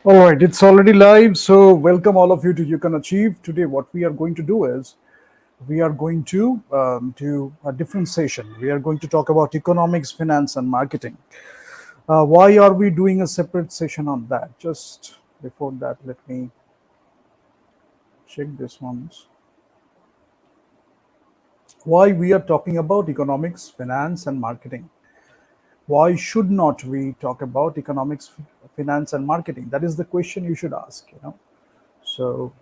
All right, it's already live. So, welcome all of you to You Can Achieve. Today, what we are going to do is we are going to do a different session. We are going to talk about economics, finance, and marketing. Why are we doing a separate session on that? Just before that, let me check this once. Why we are talking about economics, finance, and marketing? Why should not we talk about economics, finance, and marketing? That is the question you should ask. So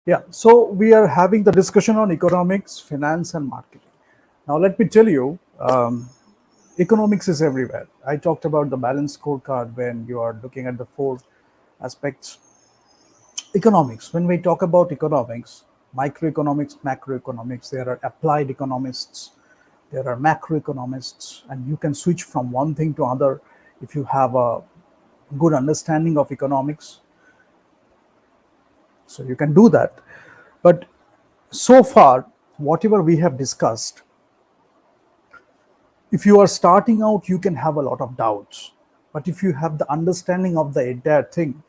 yeah, so we are having the discussion on economics, finance, and marketing. Now, let me tell you, economics is everywhere. I talked about the balanced scorecard when you are looking at the four aspects. Economics, when we talk about economics, microeconomics, macroeconomics, there are applied economists, there are macroeconomists, and you can switch from one thing to other if you have a good understanding of economics. So you can do that. But so far, whatever we have discussed, if you are starting out, you can have a lot of doubts. But if you have the understanding of the entire thing,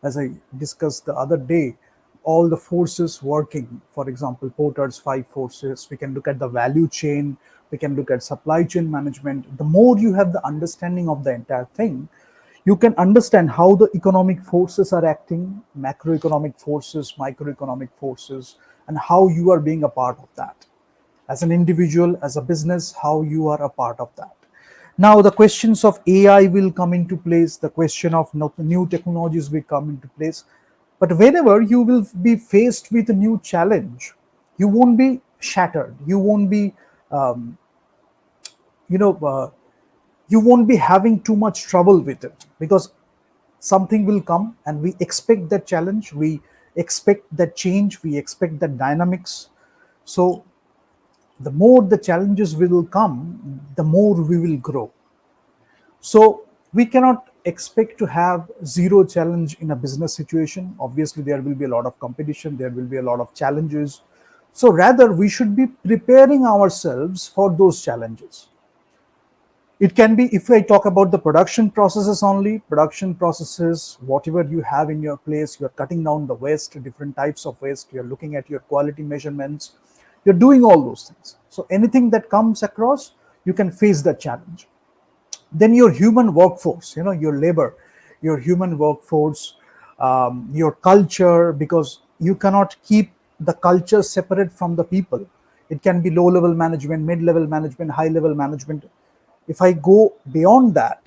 as I discussed the other day, all the forces working, for example, Porter's five forces, we can look at the value chain, we can look at supply chain management. The more you have the understanding of the entire thing, you can understand how the economic forces are acting, macroeconomic forces, microeconomic forces, and how you are being a part of that as an individual, as a business, how you are a part of that. Now, the questions of AI will come into place, the question of new technologies will come into place. But whenever you will be faced with a new challenge, you won't be shattered. You won't be, um, you know, you won't be having too much trouble with it because something will come and we expect that challenge, we expect that change, we expect that dynamics. So the more the challenges will come, the more we will grow. So we cannot expect to have zero challenge in a business situation. Obviously, there will be a lot of competition, there will be a lot of challenges. So rather, we should be preparing ourselves for those challenges. It can be, if I talk about the production processes only, production processes, whatever you have in your place, you're cutting down the waste, different types of waste, you're looking at your quality measurements, you're doing all those things. So anything that comes across, you can face that challenge. Then your human workforce, your labor, your human workforce, your culture, because you cannot keep the culture separate from the people. It can be low level management, mid level management, high level management. If I go beyond that,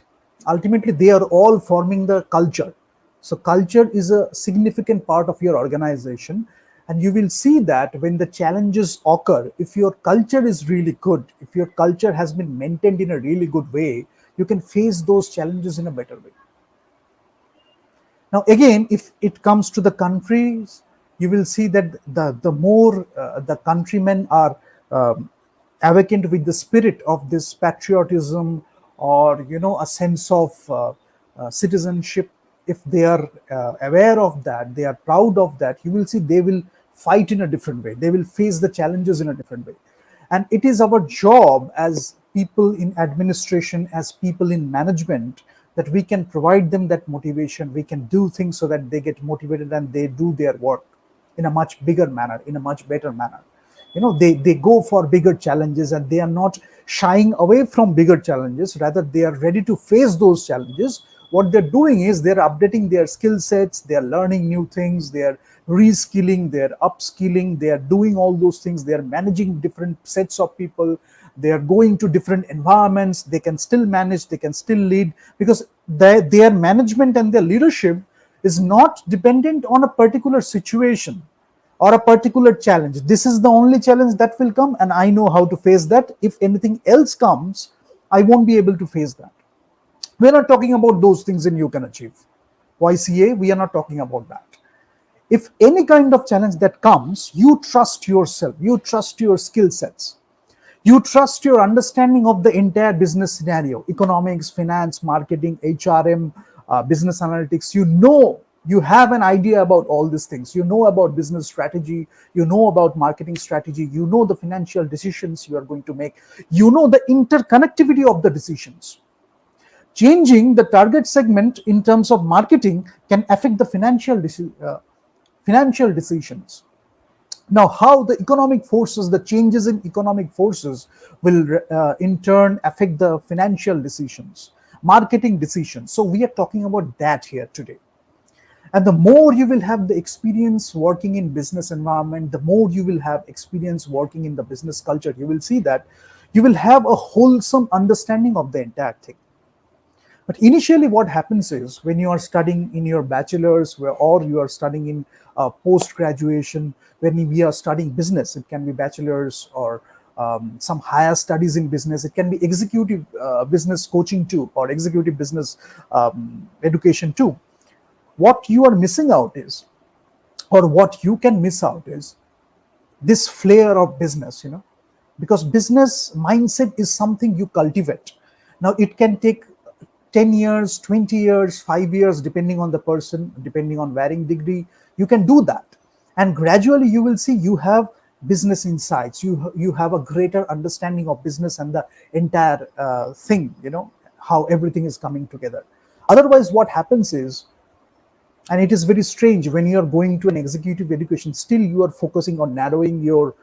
ultimately they are all forming the culture. So culture is a significant part of your organization, and you will see that when the challenges occur, if your culture is really good, if your culture has been maintained in a really good way, you can face those challenges in a better way. Now, again, if it comes to the countries, you will see that the more the countrymen are awakened with the spirit of this patriotism, or a sense of citizenship. If they are aware of that, they are proud of that, you will see they will fight in a different way, they will face the challenges in a different way. And it is our job as people in administration, as people in management, that we can provide them that motivation, we can do things so that they get motivated and they do their work in a much bigger manner, in a much better manner. They go for bigger challenges, and they are not shying away from bigger challenges, rather they are ready to face those challenges, What they're doing is they're updating their skill sets, they're learning new things, they're reskilling, they're upskilling, they're doing all those things, they're managing different sets of people, they're going to different environments, they can still manage, they can still lead, because their management and their leadership is not dependent on a particular situation or a particular challenge. This is the only challenge that will come, and I know how to face that. If anything else comes, I won't be able to face that. We're not talking about those things in You Can Achieve. YCA, we are not talking about that. If any kind of challenge that comes, you trust yourself, you trust your skill sets, you trust your understanding of the entire business scenario, economics, finance, marketing, HRM, business analytics. You have an idea about all these things. You know about business strategy, you know about marketing strategy, you know the financial decisions you are going to make, you know the interconnectivity of the decisions. Changing the target segment in terms of marketing can affect the financial decisions. Now, how the economic forces, the changes in economic forces will in turn affect the financial decisions, marketing decisions. So we are talking about that here today. And the more you will have the experience working in business environment, the more you will have experience working in the business culture, you will see that you will have a wholesome understanding of the entire thing. But initially, what happens is when you are studying in your bachelor's or you are studying in post graduation, when we are studying business, it can be bachelor's or some higher studies in business, it can be executive business coaching too, or executive business education too. What you are missing out is, or what you can miss out is, this flair of business, because business mindset is something you cultivate. Now, it can take 10 years, 20 years, 5 years, depending on the person, depending on varying degree, you can do that. And gradually you will see you have business insights, you have a greater understanding of business and the entire thing, how everything is coming together. Otherwise, what happens is, and it is very strange, when you are going to an executive education, still you are focusing on narrowing your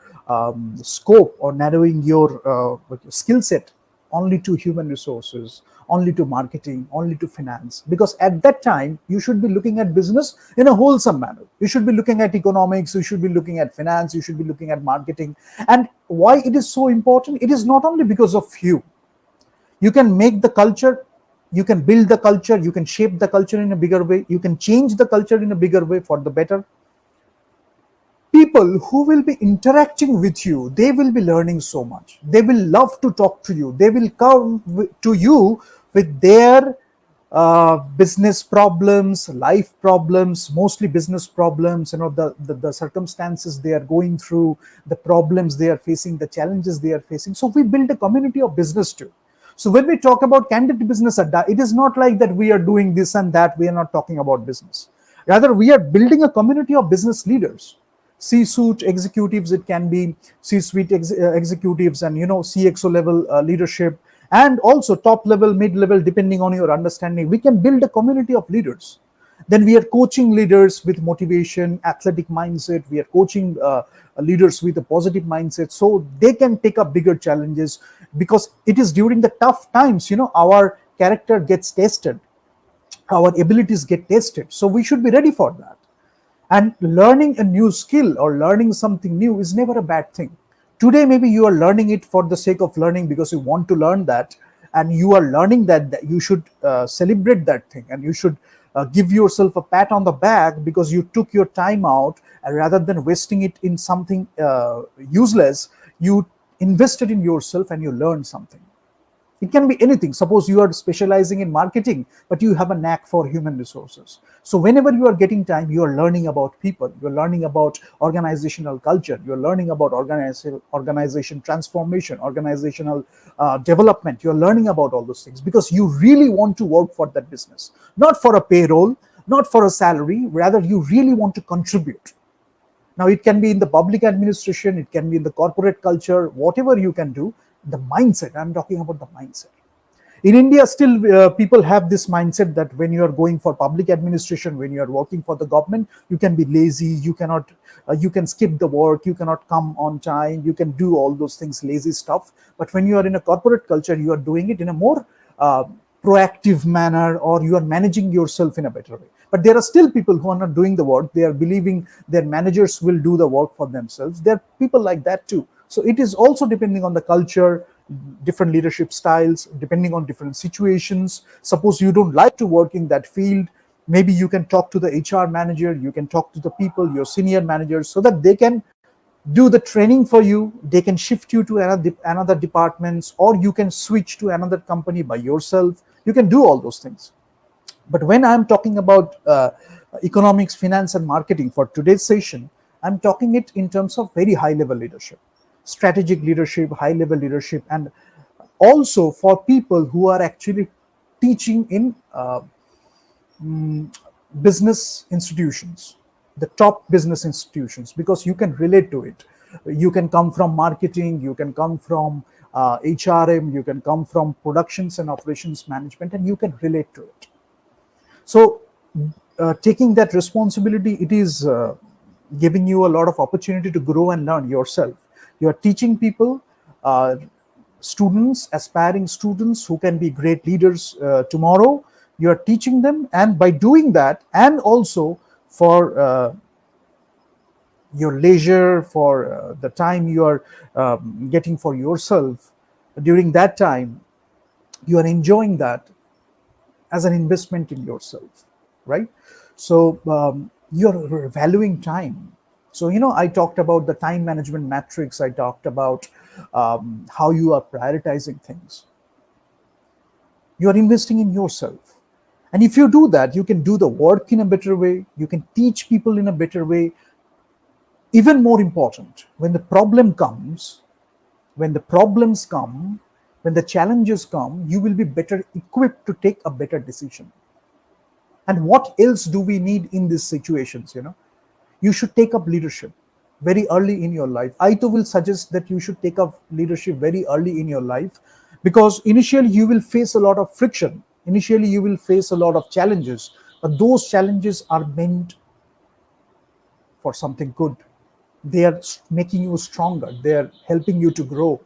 scope or narrowing your skill set only to human resources, only to marketing, only to finance. Because at that time, you should be looking at business in a wholesome manner. You should be looking at economics, you should be looking at finance, you should be looking at marketing. And why it is so important? It is not only because of you. You can make the culture, you can build the culture, you can shape the culture in a bigger way, you can change the culture in a bigger way for the better. People who will be interacting with you, they will be learning so much. They will love to talk to you. They will come to you with their business problems, life problems, mostly business problems, the circumstances they are going through, the problems they are facing, the challenges they are facing. So we build a community of business too. So when we talk about Candid Business Adda, it is not like that we are doing this and that, we are not talking about business. Rather, we are building a community of business leaders. C-suite executives, it can be C-suite executives and CXO level leadership, and also top level, mid level, depending on your understanding. We can build a community of leaders. Then we are coaching leaders with motivation, athletic mindset. We are coaching leaders with a positive mindset, so they can take up bigger challenges, because it is during the tough times, our character gets tested, our abilities get tested. So we should be ready for that. And learning a new skill or learning something new is never a bad thing. Today, maybe you are learning it for the sake of learning because you want to learn that, and you are learning that you should celebrate that thing, and you should give yourself a pat on the back because you took your time out, and rather than wasting it in something useless, you invested in yourself and you learned something. It can be anything. Suppose you are specializing in marketing, but you have a knack for human resources. So whenever you are getting time, you are learning about people, you are learning about organizational culture, you are learning about organization transformation, organizational development. You are learning about all those things because you really want to work for that business, not for a payroll, not for a salary. Rather, you really want to contribute. Now, it can be in the public administration, it can be in the corporate culture, whatever you can do. The mindset, I'm talking about the mindset. In India, still people have this mindset that when you are going for public administration, when you are working for the government, you can be lazy, you can skip the work, you cannot come on time, you can do all those things, lazy stuff. But when you are in a corporate culture, you are doing it in a more proactive manner, or you are managing yourself in a better way. But there are still people who are not doing the work. They are believing their managers will do the work for themselves. There are people like that too. So it is also depending on the culture, different leadership styles, depending on different situations. Suppose you don't like to work in that field, maybe you can talk to the HR manager, you can talk to the people, your senior managers, so that they can do the training for you. They can shift you to another departments, or you can switch to another company by yourself. You can do all those things. But when I'm talking about economics, finance, and marketing for today's session, I'm talking it in terms of very high level leadership, strategic leadership, high level leadership, and also for people who are actually teaching in business institutions, the top business institutions, because you can relate to it. You can come from marketing, you can come from HRM, you can come from productions and operations management, and you can relate to it. So taking that responsibility, it is giving you a lot of opportunity to grow and learn yourself. You are teaching people, students, aspiring students who can be great leaders tomorrow. You are teaching them, and by doing that, and also for your leisure, for the time you are getting for yourself, during that time, you are enjoying that as an investment in yourself, right? So you're valuing time. So, I talked about the time management matrix. I talked about how you are prioritizing things. You are investing in yourself. And if you do that, you can do the work in a better way. You can teach people in a better way. Even more important, when the problem comes, when the problems come, when the challenges come, you will be better equipped to take a better decision. And what else do we need in these situations? You should take up leadership very early in your life. I too will suggest that you should take up leadership very early in your life, because initially you will face a lot of friction. Initially you will face a lot of challenges, but those challenges are meant for something good. They are making you stronger. They are helping you to grow.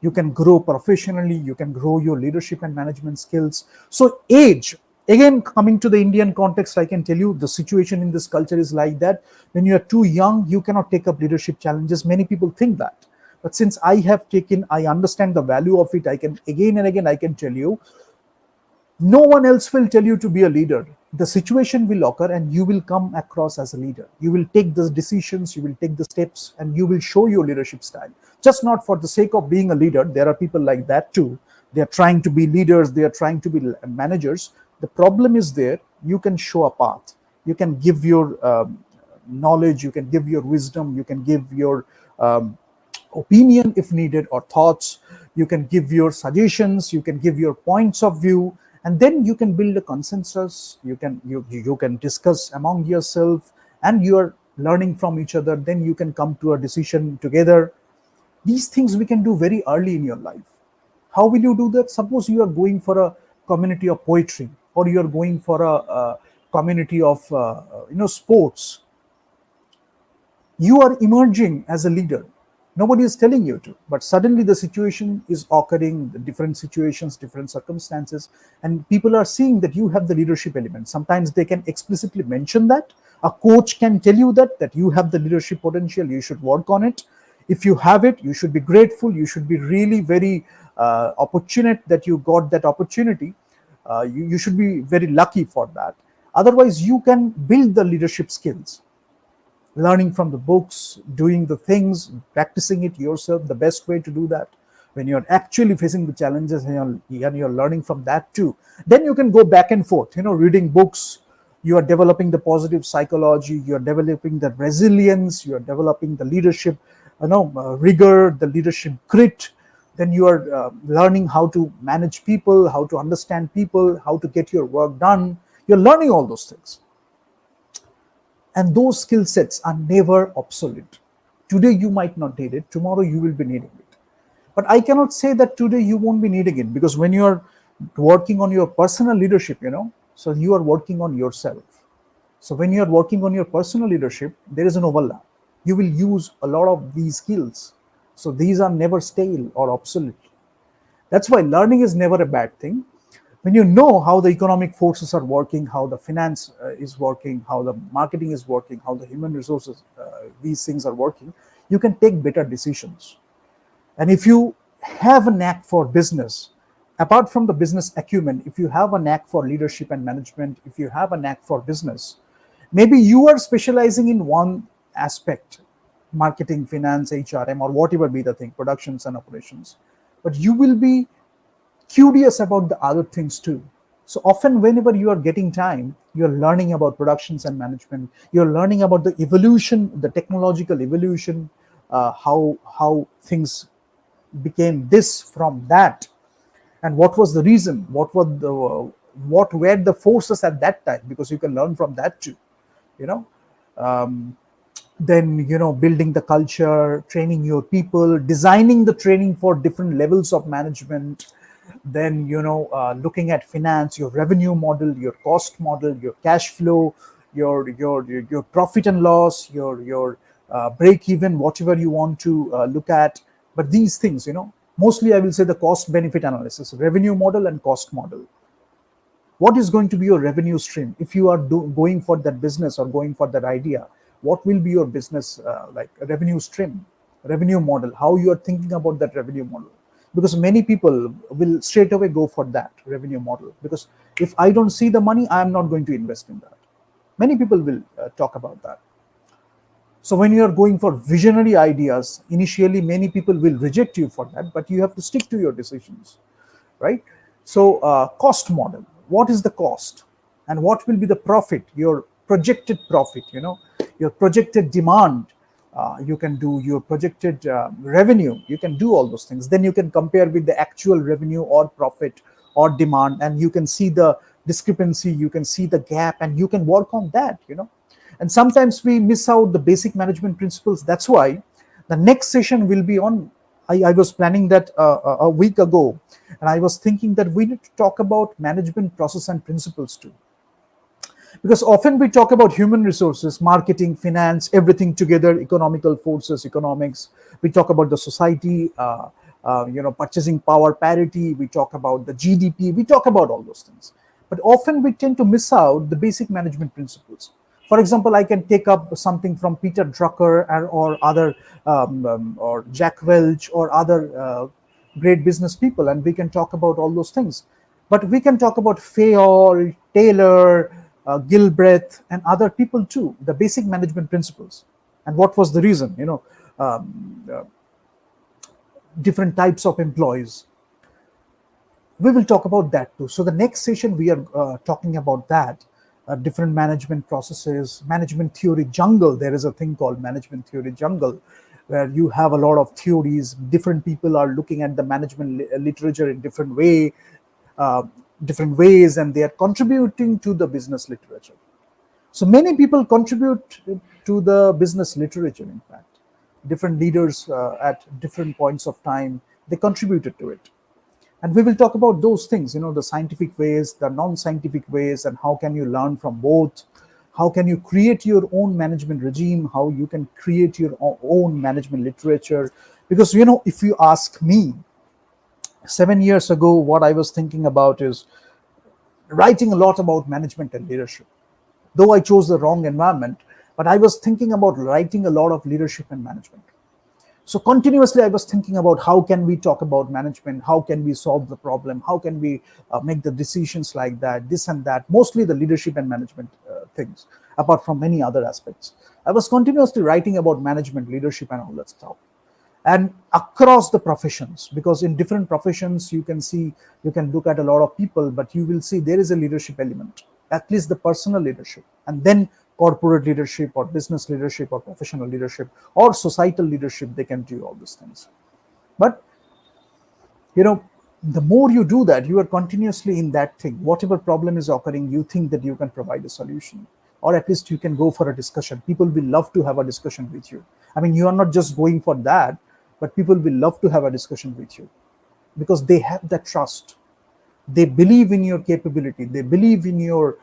You can grow professionally. You can grow your leadership and management skills. So age, again, coming to the Indian context, I can tell you the situation in this culture is like that. When you are too young, you cannot take up leadership challenges. Many people think that. But since I understand the value of it, I can again and again, I can tell you, no one else will tell you to be a leader. The situation will occur and you will come across as a leader. You will take the decisions, you will take the steps, and you will show your leadership style. Just not for the sake of being a leader. There are people like that too. They are trying to be leaders, they are trying to be managers. The problem is there. You can show a path. You can give your knowledge, you can give your wisdom, you can give your opinion if needed, or thoughts. You can give your suggestions, you can give your points of view, and then you can build a consensus. You can discuss among yourself, and you are learning from each other. Then you can come to a decision together. These things we can do very early in your life. How will you do that? Suppose you are going for a community of poetry, or you are going for a community of sports. You are emerging as a leader. Nobody is telling you to, but suddenly the situation is occurring, the different situations, different circumstances, and people are seeing that you have the leadership element. Sometimes they can explicitly mention that. A coach can tell you that you have the leadership potential, you should work on it. If you have it, you should be grateful. You should be really very opportunate that you got that opportunity. You should be very lucky for that. Otherwise, you can build the leadership skills, learning from the books, doing the things, practicing it yourself. The best way to do that, when you're actually facing the challenges and you're learning from that too, then you can go back and forth, reading books. You are developing the positive psychology, you are developing the resilience, you are developing the leadership rigor, the leadership grit. Then you are learning how to manage people, how to understand people, how to get your work done. You're learning all those things. And those skill sets are never obsolete. Today you might not need it, tomorrow you will be needing it. But I cannot say that today you won't be needing it, because when you are working on your personal leadership, so you are working on yourself. So when you are working on your personal leadership, there is an overlap. You will use a lot of these skills. So these are never stale or obsolete. That's why learning is never a bad thing. When you know how the economic forces are working, how the finance is working, how the marketing is working, how the human resources, these things are working, you can take better decisions. And if you have a knack for business, apart from the business acumen, if you have a knack for leadership and management, if you have a knack for business, maybe you are specializing in one aspect, marketing, finance, HRM, or whatever be the thing, productions and operations, but you will be curious about the other things too. So often, whenever you are getting time, you're learning about productions and management. You're learning about the evolution, the technological evolution, how things became this from that, and what was the reason, what were the forces at that time, because you can learn from that too. You know, then building the culture, training your people, designing the training for different levels of management, then looking at finance, your revenue model, your cost model, your cash flow, your profit and loss, your break even, whatever you want to look at. But these things, mostly I will say the cost benefit analysis, revenue model and cost model. What is going to be your revenue stream if you are going for that business or going for that idea? What will be your business like revenue stream, revenue model, how you are thinking about that revenue model? Because many people will straight away go for that revenue model, because if I don't see the money, I am not going to invest in that. Many people will talk about that. So when you are going for visionary ideas, initially many people will reject you for that, but you have to stick to your decisions, right? So cost model, what is the cost and what will be the profit, your projected profit, your projected demand. You can do your projected revenue, you can do all those things. Then you can compare with the actual revenue or profit or demand, and you can see the discrepancy, you can see the gap, and you can work on that. And sometimes we miss out the basic management principles. That's why the next session will be on. I was planning that a week ago, and I was thinking that we need to talk about management process and principles too. Because often we talk about human resources, marketing, finance, everything together, economical forces, economics. We talk about the society, purchasing power parity. We talk about the GDP. We talk about all those things. But often we tend to miss out the basic management principles. For example, I can take up something from Peter Drucker or other, or Jack Welch or other great business people, and we can talk about all those things. But we can talk about Fayol, Taylor, Gilbreth, and other people too, the basic management principles. And what was the reason? Different types of employees. We will talk about that too. So the next session we are talking about that. Different management processes, management theory jungle. There is a thing called management theory jungle, where you have a lot of theories. Different people are looking at the management literature in different ways, and they are contributing to the business literature. So many people contribute to the business literature. In fact, different leaders at different points of time, they contributed to it. And we will talk about those things, the scientific ways, the non-scientific ways, and how can you learn from both. How can you create your own management regime, how you can create your own management literature. Because if you ask me, 7 years ago, what I was thinking about is writing a lot about management and leadership. Though I chose the wrong environment, but I was thinking about writing a lot of leadership and management. So continuously, I was thinking about how can we talk about management, how can we solve the problem, how can we make the decisions like that, this and that, mostly the leadership and management things, apart from many other aspects. I was continuously writing about management, leadership, and all that stuff. And across the professions, because in different professions, you can look at a lot of people, but you will see there is a leadership element, at least the personal leadership, and then corporate leadership or business leadership or professional leadership or societal leadership. They can do all these things. But the more you do that, you are continuously in that thing. Whatever problem is occurring, you think that you can provide a solution, or at least you can go for a discussion. People will love to have a discussion with you. I mean, you are not just going for that, but people will love to have a discussion with you, because they have that trust. They believe in your capability, they believe in your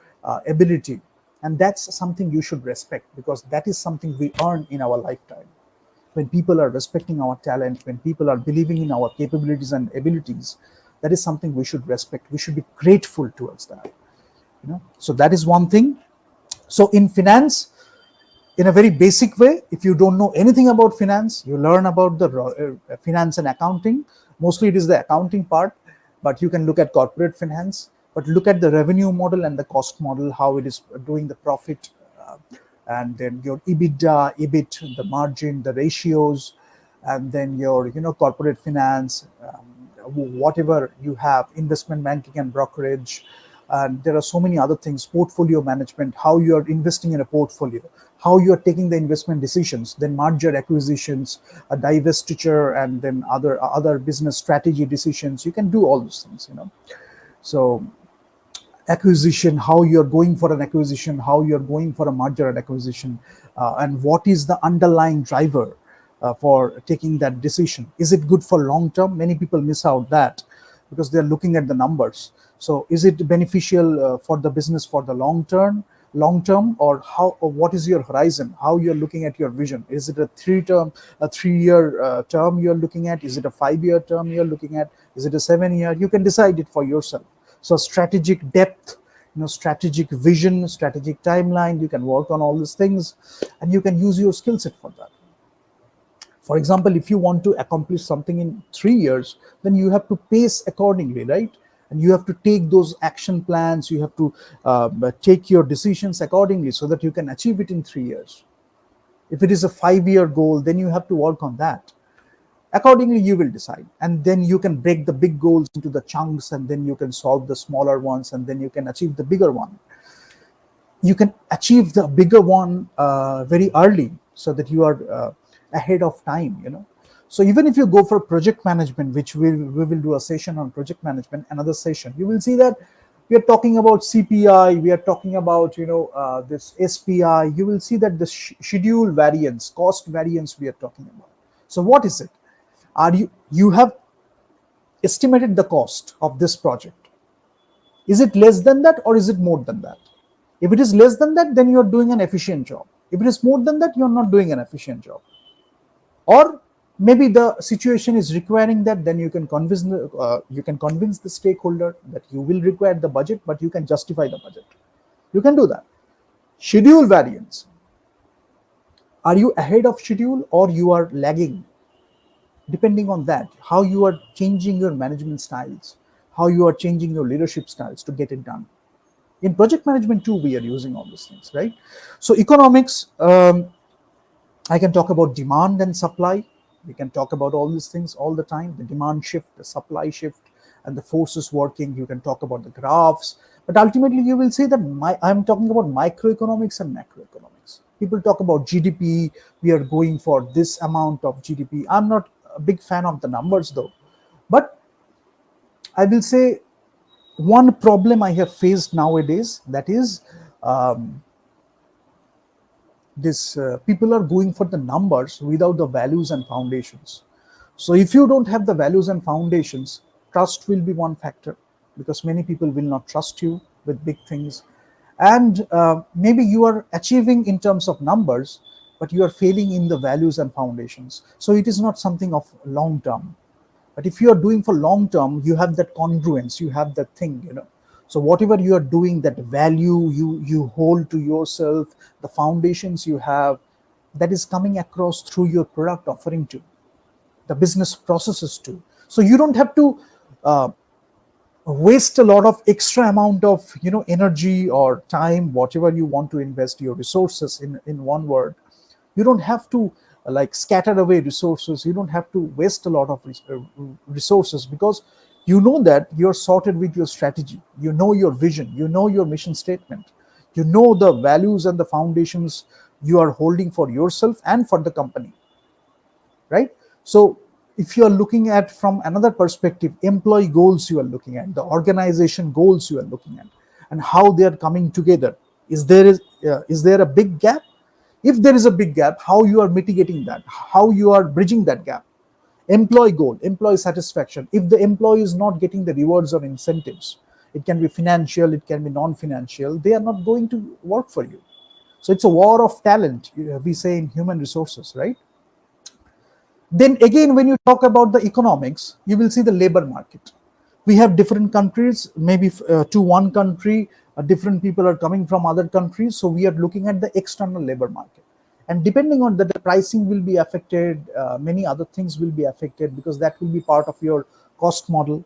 ability. And that's something you should respect, because that is something we earn in our lifetime. When people are respecting our talent, when people are believing in our capabilities and abilities, That is something we should respect. We should be grateful towards that. So that is one thing. So in finance, in a very basic way, if you don't know anything about finance, you learn about the finance and accounting. Mostly it is the accounting part, but you can look at corporate finance, but look at the revenue model and the cost model, how it is doing the profit, and then your EBITDA, EBIT, the margin, the ratios, and then your corporate finance, whatever you have, investment banking and brokerage, and there are so many other things, portfolio management, how you are investing in a portfolio, how you are taking the investment decisions, then merger acquisitions, a divestiture, and then other business strategy decisions. You can do all those things. So acquisition, how you're going for an acquisition, how you're going for a merger and acquisition, and what is the underlying driver for taking that decision. Is it good for long term? Many people miss out that because they're looking at the numbers. So is it beneficial for the business for the long term, or how, or what is your horizon, how you're looking at your vision? Is it a 3-year term you're looking at? Is it a 5-year term you're looking at? Is it a 7-year? You can decide it for yourself. So strategic depth, strategic vision, strategic timeline, you can work on all these things, and you can use your skill set for that. For example, if you want to accomplish something in 3 years, then you have to pace accordingly, right? And you have to take those action plans, you have to take your decisions accordingly so that you can achieve it in 3 years. If it is a 5-year goal, then you have to work on that. Accordingly, you will decide, and then you can break the big goals into the chunks, and then you can solve the smaller ones, and then you can achieve the bigger one. You can achieve the bigger one very early so that you are ahead of time. So even if you go for project management, which we will do a session on project management, another session, you will see that we are talking about CPI, we are talking about this SPI. You will see that the schedule variance, cost variance we are talking about. So what is it? You have estimated the cost of this project. Is it less than that, or is it more than that? If it is less than that, then you are doing an efficient job. If it is more than that, you are not doing an efficient job. Or maybe the situation is requiring that, then you can convince the stakeholder that you will require the budget, but you can justify the budget. You can do that. Schedule variance. Are you ahead of schedule or you are lagging? Depending on that, how you are changing your management styles, how you are changing your leadership styles to get it done. In project management too, we are using all these things, right? So economics, I can talk about demand and supply. We can talk about all these things all the time, the demand shift, the supply shift, and the forces working. You can talk about the graphs, but ultimately you will see that I'm talking about microeconomics and macroeconomics. People talk about GDP, we are going for this amount of GDP. I'm not a big fan of the numbers though, but I will say one problem I have faced nowadays, that is people are going for the numbers without the values and foundations. So if you don't have the values and foundations, trust will be one factor, because many people will not trust you with big things. And maybe you are achieving in terms of numbers, but you are failing in the values and foundations. So it is not something of long term. But if you are doing for long term, you have that congruence, you have that thing. So whatever you are doing, that value you hold to yourself, the foundations you have, that is coming across through your product offering too, the business processes too. So you don't have to waste a lot of extra amount of energy or time, whatever you want to invest your resources in one word. You don't have to like scatter away resources. You don't have to waste a lot of resources, because you know that you're sorted with your strategy, you know your vision, you know your mission statement, you know the values and the foundations you are holding for yourself and for the company, right? So if you are looking at from another perspective, employee goals you are looking at, the organization goals you are looking at, and how they are coming together. Is there a big gap? If there is a big gap, how you are mitigating that, how you are bridging that gap. Employee goal, employee satisfaction. If the employee is not getting the rewards or incentives, it can be financial, it can be non-financial, they are not going to work for you. So it's a war of talent, we say in human resources, right? Then again, when you talk about the economics, you will see the labor market. We have different countries, maybe to one country, different people are coming from other countries. So we are looking at the external labor market. And depending on that, the pricing will be affected, many other things will be affected, because that will be part of your cost model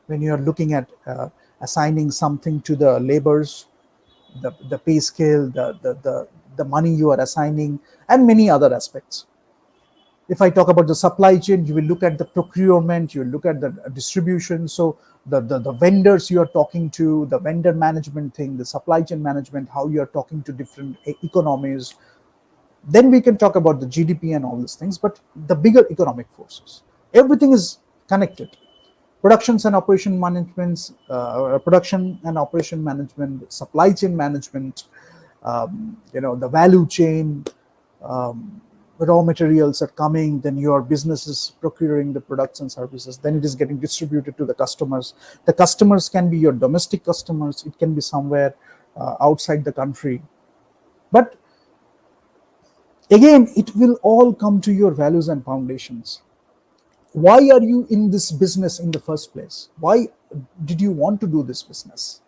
when you are looking at assigning something to the laborers, the pay scale, the money you are assigning, and many other aspects. If I talk about the supply chain, you will look at the procurement, you will look at the distribution. So the vendors you are talking to, the vendor management thing, the supply chain management, how you are talking to different economies. Then we can talk about the GDP and all these things, but the bigger economic forces. Everything is connected. Production and operation management, supply chain management, the value chain, raw materials are coming, then your business is procuring the products and services, then it is getting distributed to the customers. The customers can be your domestic customers, it can be somewhere outside the country. But again, it will all come to your values and foundations. Why are you in this business in the first place? Why did you want to do this business?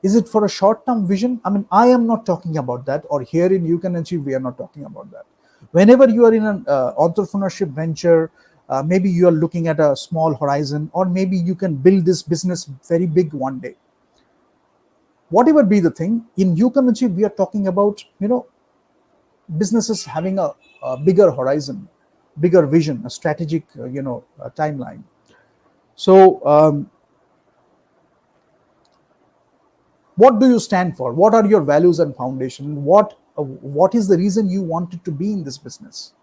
Is it for a short-term vision? I mean, I am not talking about that, or here in You Can Achieve, we are not talking about that. Whenever you are in an entrepreneurship venture, maybe you are looking at a small horizon, or maybe you can build this business very big one day. Whatever be the thing, in You Can Achieve, we are talking about, businesses having a bigger horizon, bigger vision, a strategic, timeline. So, what do you stand for? What are your values and foundation? What is the reason you wanted to be in this business?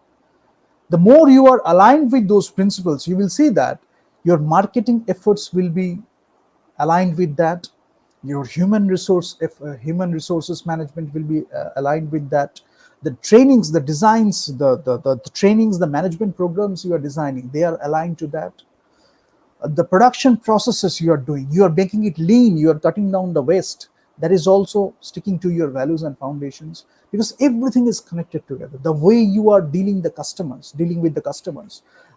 The more you are aligned with those principles, you will see that your marketing efforts will be aligned with that. Your human resources management will be aligned with that. The trainings, the designs, the trainings, the management programs you are designing, they are aligned to that. The production processes you are doing, you are making it lean, you are cutting down the waste, that is also sticking to your values and foundations, because everything is connected together. The way you are dealing with the customers,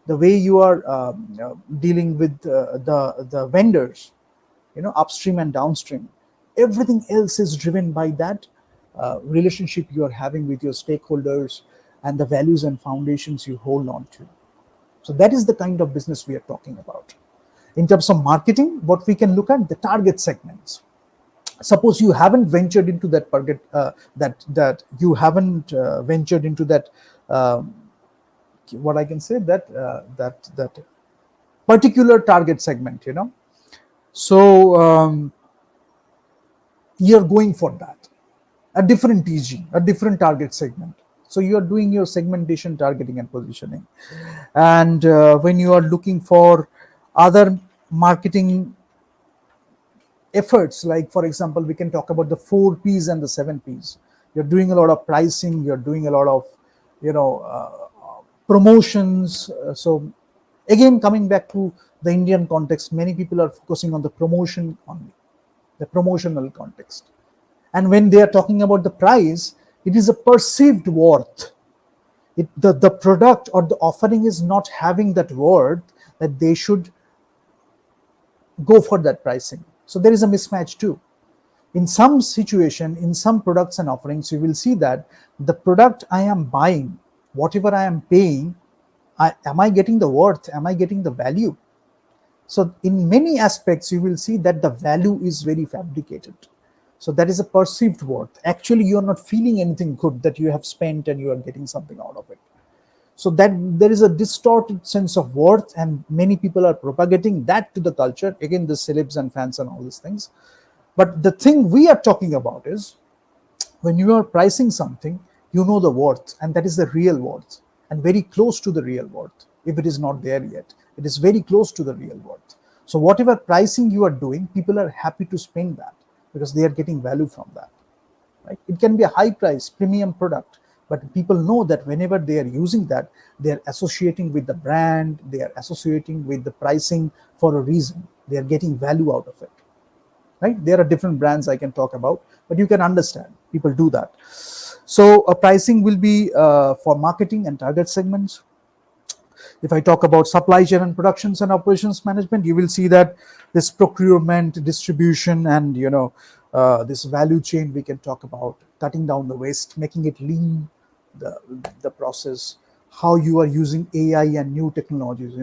the way you are dealing with the vendors, upstream and downstream, everything else is driven by that relationship you are having with your stakeholders and the values and foundations you hold on to. So that is the kind of business we are talking about. In terms of marketing, what we can look at, the target segments. Suppose you haven't ventured into that target, ventured into that, what I can say, that particular target segment, So you're going for that, a different TG, a different target segment. So you are doing your segmentation, targeting, and positioning. And when you are looking for other marketing efforts, like for example, we can talk about the 4 Ps and the 7 Ps. You're doing a lot of pricing, you're doing a lot of, promotions. So again, coming back to the Indian context, many people are focusing on the promotion only, the promotional context. And when they are talking about the price, it is a perceived worth. The product or the offering is not having that worth that they should go for that pricing. So there is a mismatch too. In some situation, in some products and offerings, you will see that the product I am buying, whatever I am paying, am I getting the worth? Am I getting the value? So in many aspects, you will see that the value is very fabricated. So that is a perceived worth. Actually, you are not feeling anything good that you have spent and you are getting something out of it. So that there is a distorted sense of worth, and many people are propagating that to the culture. Again, the celebs and fans and all these things. But the thing we are talking about is, when you are pricing something, you know the worth, and that is the real worth, and very close to the real worth. If it is not there yet, it is very close to the real worth. So whatever pricing you are doing, people are happy to spend that because they are getting value from that. Right? It can be a high price premium product, but people know that whenever they are using that, they are associating with the brand, they are associating with the pricing for a reason. They are getting value out of it. Right? There are different brands I can talk about, but you can understand people do that. So pricing will be for marketing and target segments. If I talk about supply chain and productions and operations management, you will see that this procurement, distribution, and this value chain we can talk about cutting down the waste, making it lean, the the process, how you are using AI and new technologies.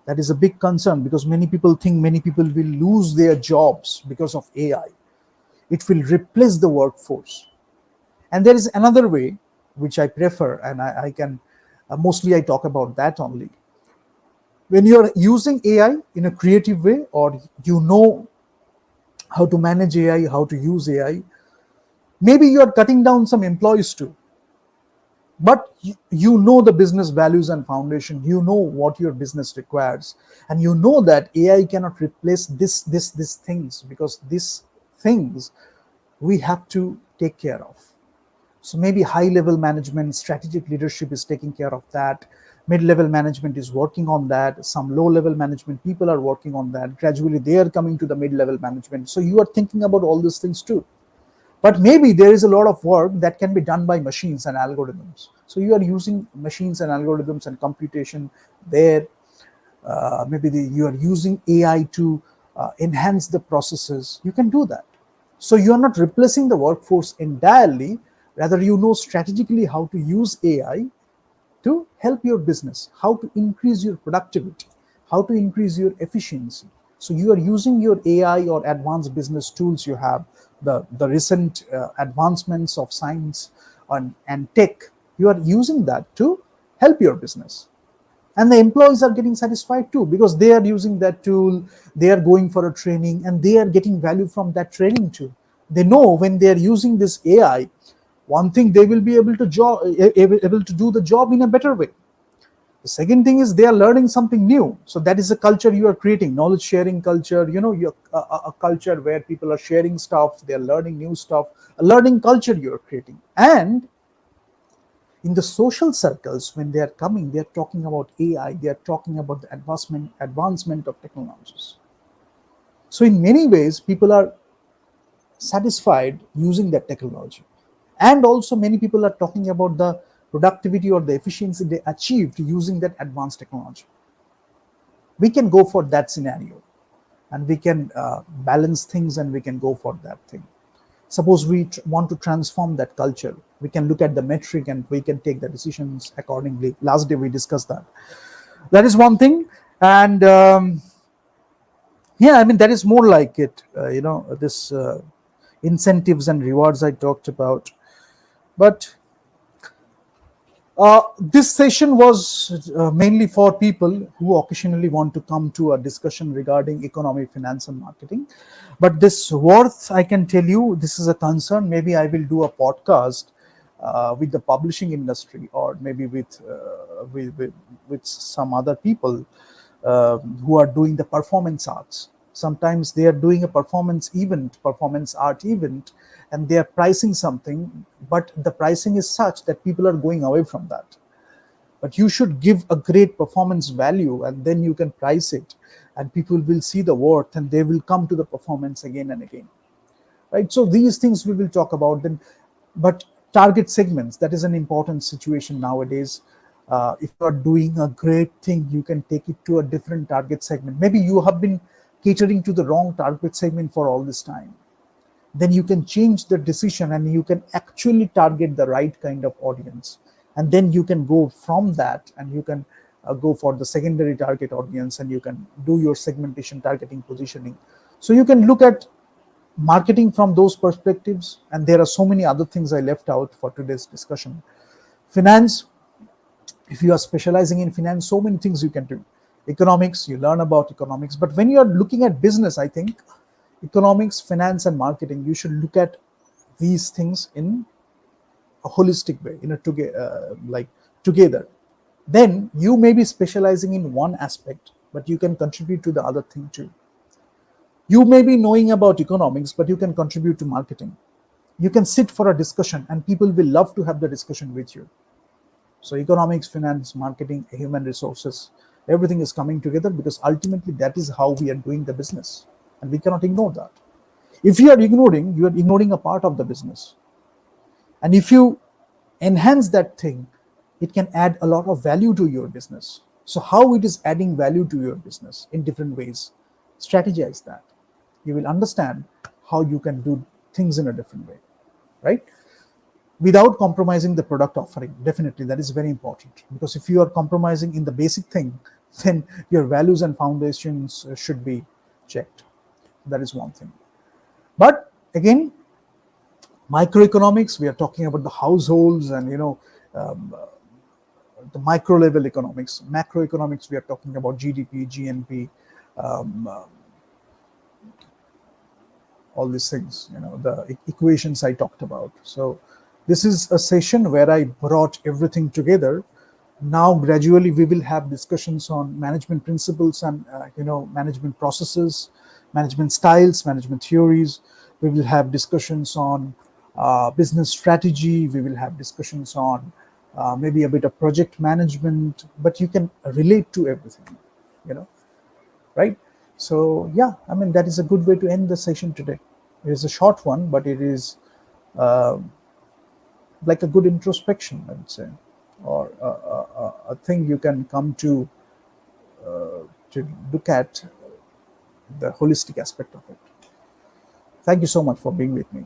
That is a big concern because many people think many people will lose their jobs because of AI. It will replace the workforce. And there is another way which I prefer, and I can mostly I talk about that only. When you're using AI in a creative way, or how to manage AI, how to use AI, maybe you're cutting down some employees too. But you know the business values and foundation, you know what your business requires, and you know that AI cannot replace these things, because these things we have to take care of. So maybe high level management, strategic leadership is taking care of that. Mid level management is working on that. Some low level management people are working on that. Gradually, they are coming to the mid level management. So you are thinking about all these things too. But maybe there is a lot of work that can be done by machines and algorithms. So you are using machines and algorithms and computation there. Maybe you are using AI to enhance the processes. You can do that. So you are not replacing the workforce entirely. Rather, you know strategically how to use AI to help your business, how to increase your productivity, how to increase your efficiency. So you are using your AI or advanced business tools you have, the recent advancements of science and tech, you are using that to help your business. And the employees are getting satisfied too, because they are using that tool, they are going for a training, and they are getting value from that training too. They know when they are using this AI, one thing, they will be able to able to do the job in a better way. The second thing is they are learning something new. So that is a culture you are creating, knowledge sharing culture. A culture where people are sharing stuff, they are learning new stuff, a learning culture you are creating. And in the social circles, when they are coming, they are talking about AI, they are talking about the advancement of technologies. So in many ways, people are satisfied using that technology. And also many people are talking about the productivity or the efficiency they achieved using that advanced technology. We can go for that scenario, and we can balance things, and we can go for that thing. Suppose we want to transform that culture, we can look at the metric and we can take the decisions accordingly. Last day we discussed that. That is one thing. And yeah, I mean, that is more like it. This incentives and rewards I talked about. But this session was mainly for people who occasionally want to come to a discussion regarding economy, finance, and marketing. But this worth, I can tell you, this is a concern. Maybe I will do a podcast with the publishing industry, or maybe with some other people who are doing the performance arts. Sometimes they are doing a performance art event, and they are pricing something, but the pricing is such that people are going away from that. But you should give a great performance value, and then you can price it, and people will see the worth, and they will come to the performance again and again. Right? So these things we will talk about then. But target segments, that is an important situation nowadays. If you are doing a great thing, you can take it to a different target segment. Maybe you have been catering to the wrong target segment for all this time. Then you can change the decision, and you can actually target the right kind of audience. And then you can go from that, and you can go for the secondary target audience, and you can do your segmentation, targeting, positioning. So you can look at marketing from those perspectives. And there are so many other things I left out for today's discussion. Finance, if you are specializing in finance, so many things you can do. Economics, you learn about economics. But when you are looking at business, I think economics, finance, and marketing, you should look at these things in a holistic way, together. Then you may be specializing in one aspect, but you can contribute to the other thing too. You may be knowing about economics, but you can contribute to marketing. You can sit for a discussion, and people will love to have the discussion with you. So economics, finance, marketing, human resources, everything is coming together, because ultimately that is how we are doing the business, and we cannot ignore that. If you are ignoring a part of the business. And if you enhance that thing, it can add a lot of value to your business. So how it is adding value to your business in different ways, strategize that. You will understand how you can do things in a different way, right? Without compromising the product offering. Definitely, that is very important, because if you are compromising in the basic thing, then your values and foundations should be checked. That is one thing. But again, microeconomics, we are talking about the households and um, the micro level economics. Macroeconomics, we are talking about GDP, GNP, um, uh, all these things, the equations I talked about. So this is a session where I brought everything together. Now gradually we will have discussions on management principles and management processes, management styles, management theories. We will have discussions on business strategy. We will have discussions on maybe a bit of project management, but you can relate to everything, you know right? So yeah, I mean, that is a good way to end the session today. It is a short one, but it is uh, like a good introspection, I would say, or a thing you can come to look at the holistic aspect of it. Thank you so much for being with me.